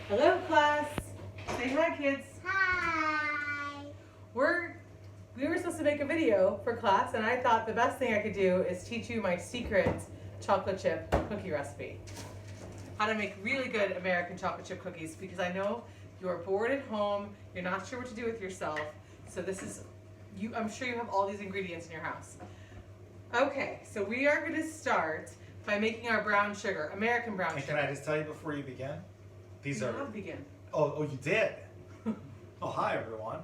Hello, class. Say hi, kids. Hi. We were supposed to make a video for class, and I thought the best thing I could do is teach you my secret chocolate chip cookie recipe. How to make really good American chocolate chip cookies, because I know you're bored at home, you're not sure what to do with yourself. So I'm sure you have all these ingredients in your house. Okay, so we are going to start by making our brown sugar, American brown And sugar. can I just tell you before you begin? These are. Begin. Oh, you did. Oh, hi everyone.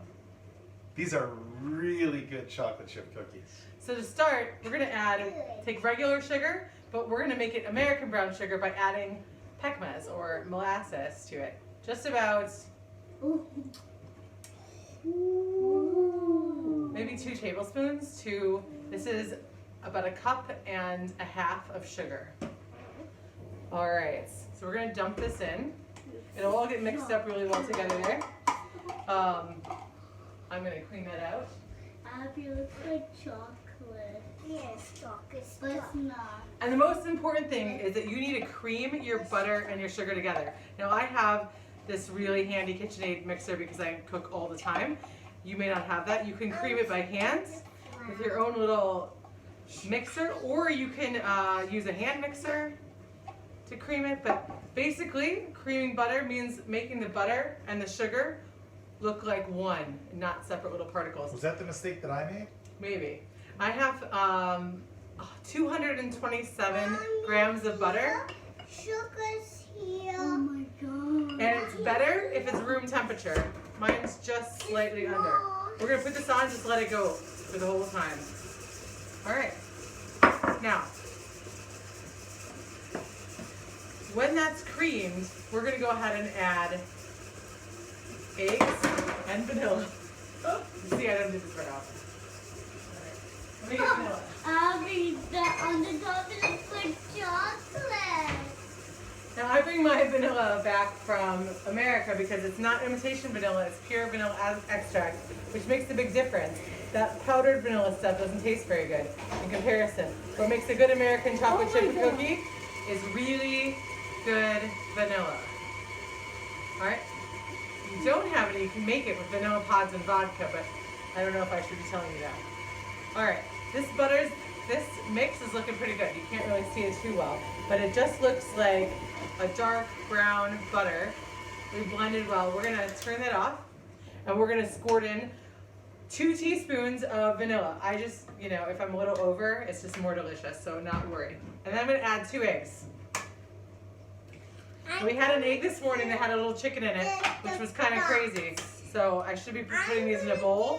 These are really good chocolate chip cookies. So to start, we're going to take regular sugar, but we're going to make it American brown sugar by adding pecmaz or molasses to it. Just about maybe 2 tablespoons to, this is about 1.5 cups of sugar. All right, so we're going to dump this in. It'll all get mixed up really well together there. I'm going to clean that out. Abby looks like chocolate. Yes, chocolate. But it's not. And the most important thing is that you need to cream your butter and your sugar together. Now I have this really handy KitchenAid mixer because I cook all the time. You may not have that. You can cream it by hand with your own little mixer, or you can use a hand mixer to cream it. But basically, creaming butter means making the butter and the sugar look like one, not separate little particles. Was that the mistake that I made? Maybe. I have 227 grams of butter. Sugar's here. Oh my god. And it's better if it's room temperature. Mine's just slightly under. We're going to put this on, just let it go for the whole time. Alright. Now, when that's creamed, we're going to go ahead and add eggs and vanilla. Oh, you see, I don't do this very often. Alright. Let me get vanilla. Abby, on the top it looks like chocolate. Now I bring my vanilla back from America because it's not imitation vanilla, it's pure vanilla extract, which makes a big difference. That powdered vanilla stuff doesn't taste very good in comparison. What makes a good American chocolate chip cookie is really good vanilla. Alright? If you don't have it, you can make it with vanilla pods and vodka, but I don't know if I should be telling you that. Alright, this mix is looking pretty good. You can't really see it too well, but it just looks like a dark brown butter. We blended well. We're going to turn that off, and we're going to squirt in 2 teaspoons of vanilla. I just, if I'm a little over, it's just more delicious, so not worried. And then I'm going to add 2 eggs. And we had an egg this morning that had a little chicken in it, which was kind of crazy. So I should be putting these in a bowl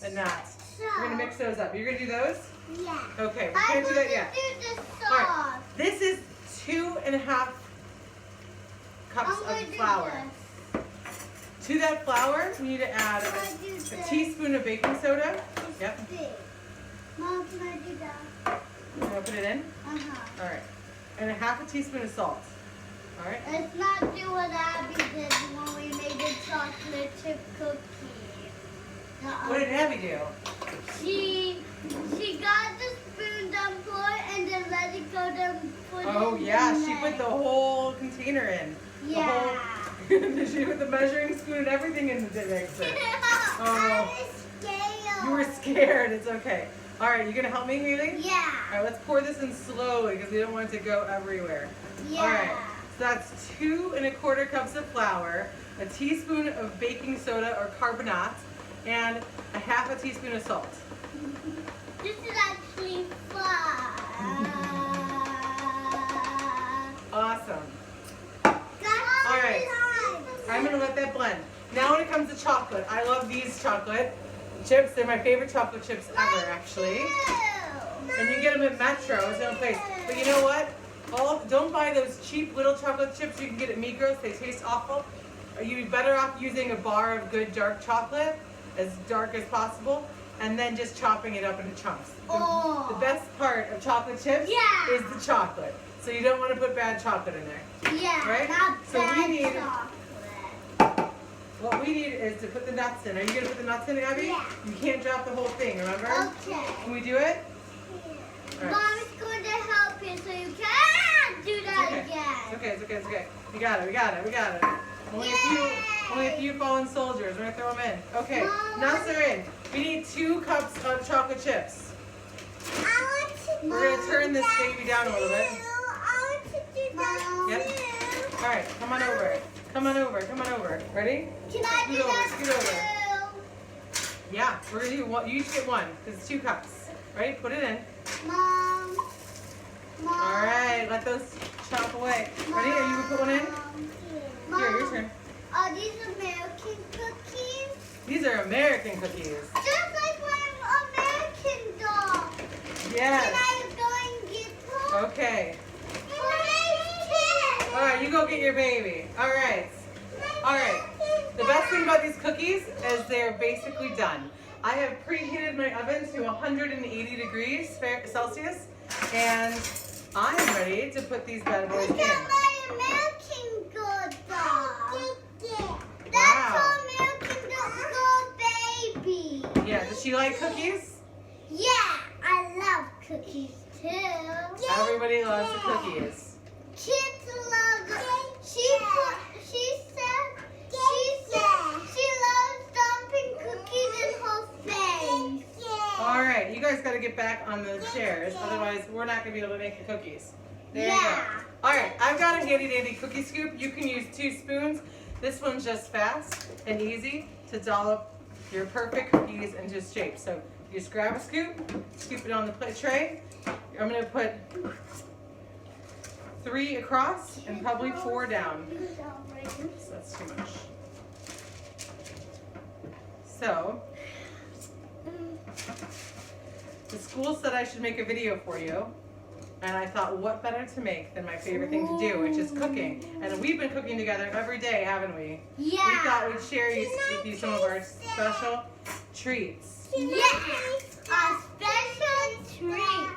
and not. We're going to mix those up. You're going to do those? Yeah. Okay, we can't do that yet. Do the All right, this is 2.5 cups of flour. To that flour, we need to add a teaspoon of baking soda. Yep. Mom, can I do that? You want to put it in? Uh-huh. All right. And a 1/2 teaspoon of salt. All right. Let's not do what Abby did when we made the chocolate chip cookie. What did Abby do? She got the spoon down for it and then let it go down for it. Oh yeah, she put the whole container in. Yeah. She put the measuring spoon and everything in the mixer. Oh. I was scared. You were scared. It's okay. All right, you gonna help me, Haley? Yeah. All right, let's pour this in slowly because we don't want it to go everywhere. Yeah. All right, so that's 2.25 cups of flour, a teaspoon of baking soda or carbonate, and a 1/2 teaspoon of salt. This is actually fun. Awesome. All right. I'm gonna let that blend. Now when it comes to chocolate, I love these chocolate chips. They're my favorite chocolate chips ever, actually. And you can get them at Metro, it's no place. But you know what? Don't buy those cheap little chocolate chips you can get at Migros. They taste awful. You'd be better off using a bar of good dark chocolate, as dark as possible, and then just chopping it up into chunks. The best part of chocolate chips is the chocolate. So you don't want to put bad chocolate in there. Yeah, right? not So bad we need chocolate. What we need is to put the nuts in. Are you going to put the nuts in, Abby? Yeah. You can't drop the whole thing, remember? Okay. Can we do it? All right. Mom is going to help you so you can do that again. It's okay. You got it. Only a few fallen soldiers. We're gonna throw them in. Okay, Mom. now they're in. We need 2 cups of chocolate chips. We're gonna turn this baby down a little bit. I want to do that. Yep. All right, come on over. Come on over. Come on over. Ready? Can I do Scoot over, that scoot over. Yeah, we're gonna do one. You each get one because it's 2 cups. Ready? Put it in. Mom. All right, let those chop away. Ready? Are you gonna put one in? Mom. Here, your turn. Are these American cookies? These are American cookies. Just like my American dog. Yes. Can I go and get them? Okay. All All right, you go get your baby. All right. All right. The best thing about these cookies is they're basically done. I have preheated my oven to 180 degrees Celsius, and I am ready to put these bad boys Look in. at my American good dog. That's Wow. American good baby. Yeah, does she like cookies? Yeah, I love cookies too. Everybody loves the cookies. Kids love it. She loves dumping cookies in her face. All right, you guys got to get back on the chairs, otherwise we're not going to be able to make the cookies. There you Yeah. go. All right, I've got a handy dandy cookie scoop. You can use 2 spoons. This one's just fast and easy to dollop your perfect cookies into shape. So you just grab a scoop, scoop it on the plate tray. I'm going to put 3 across and probably 4 down. So that's too much. So, the school said I should make a video for you, and I thought, what better to make than my favorite thing to do, which is cooking. And we've been cooking together every day, haven't we? Yeah. We thought we'd share with you some of our special treats. Yes, a special treat.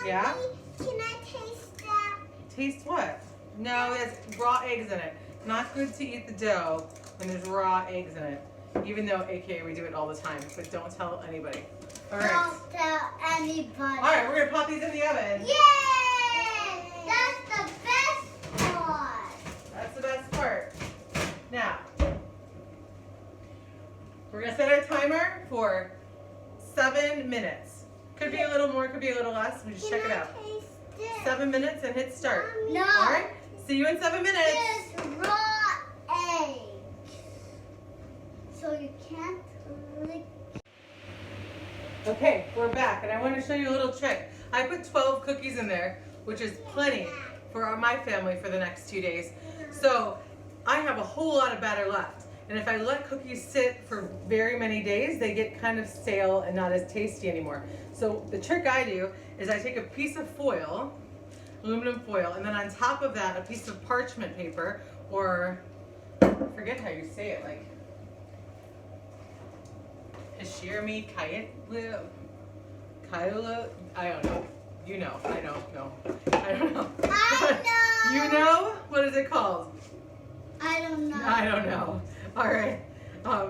Yeah? Can I taste that? Taste what? No, there's raw eggs in it. Not good to eat the dough when there's raw eggs in it. Even though, AKA, we do it all the time, but don't tell anybody. All right. Don't tell anybody. All right, we're gonna pop these in the oven. Yay! That's the best part. That's the best part. Now, we're gonna set our timer for 7 minutes. Could be a little more, could be a little less. We just check it out. Taste it? 7 minutes and hit start. No. All right. See you in 7 minutes. Just raw eggs. So you can't lick. Okay, we're back, and I want to show you a little trick. I put 12 cookies in there, which is plenty for my family for the next 2 days. So I have a whole lot of batter left. And if I let cookies sit for very many days, they get kind of stale and not as tasty anymore. So the trick I do is I take a piece of foil, aluminum foil, and then on top of that, a piece of parchment paper, or I forget how you say it, like Hashirmi Kayetlu, Kyla, I don't know. You know, I don't know. I don't know. I know. You know? What is it called? I don't know. I don't know. All right.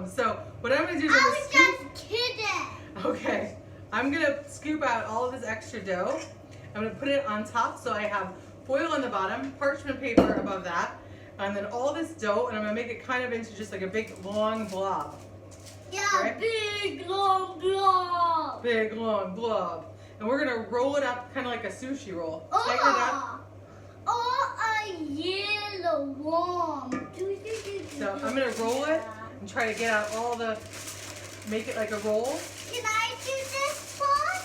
So what I'm gonna do is I'm I gonna was scoop. just kidding. Okay. I'm gonna scoop out all of this extra dough. I'm gonna put it on top so I have foil on the bottom, parchment paper above that, and then all this dough, and I'm gonna make it kind of into just like a big long blob. Yeah, Right? big long blob. Big long blob. And we're gonna roll it up kind of like a sushi roll. Tighten it up. Or a yellow one. So I'm gonna roll it and try to get out all the, make it like a roll. Can I do this part?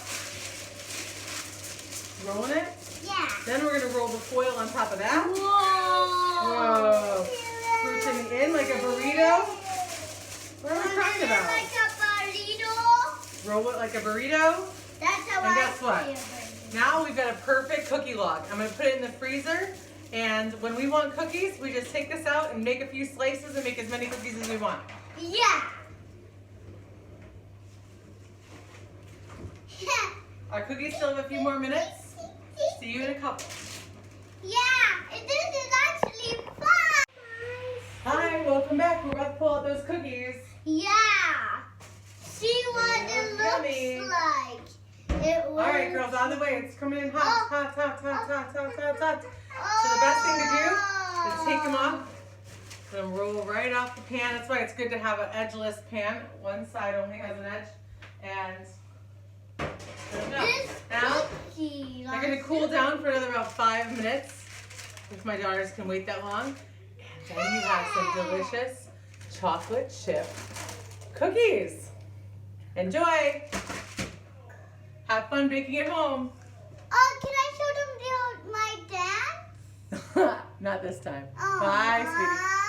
Rolling it. Yeah. Then we're gonna roll the foil on top of that. Whoa. Whoa. Scooching in like a burrito. What are we talking about? Like a burrito. Roll it like a burrito. That's how And I guess what? say a burrito. Now we've got a perfect cookie log. I'm gonna put it in the freezer, and when we want cookies, we just take this out and make a few slices and make as many cookies as we want. Yeah. Our cookies still have a few more minutes. See you in a couple. Yeah, this is actually fun. Hi, welcome back. We're about to pull out those cookies. Yeah. See what it Yummy. looks like. It All right, was- girls, on the way. It's coming in hot, Oh. hot, hot, hot, hot, hot, hot, hot. So the best thing to do is take them off Gonna roll right off the pan. That's why it's good to have an edgeless pan. One side only has an edge. And there we go. Now they're gonna cool down for another about 5 minutes. If my daughters can wait that long. And then you have some delicious chocolate chip cookies. Enjoy. Have fun baking at home. Can I show them my dad? Not this time. Aw. Bye, sweetie.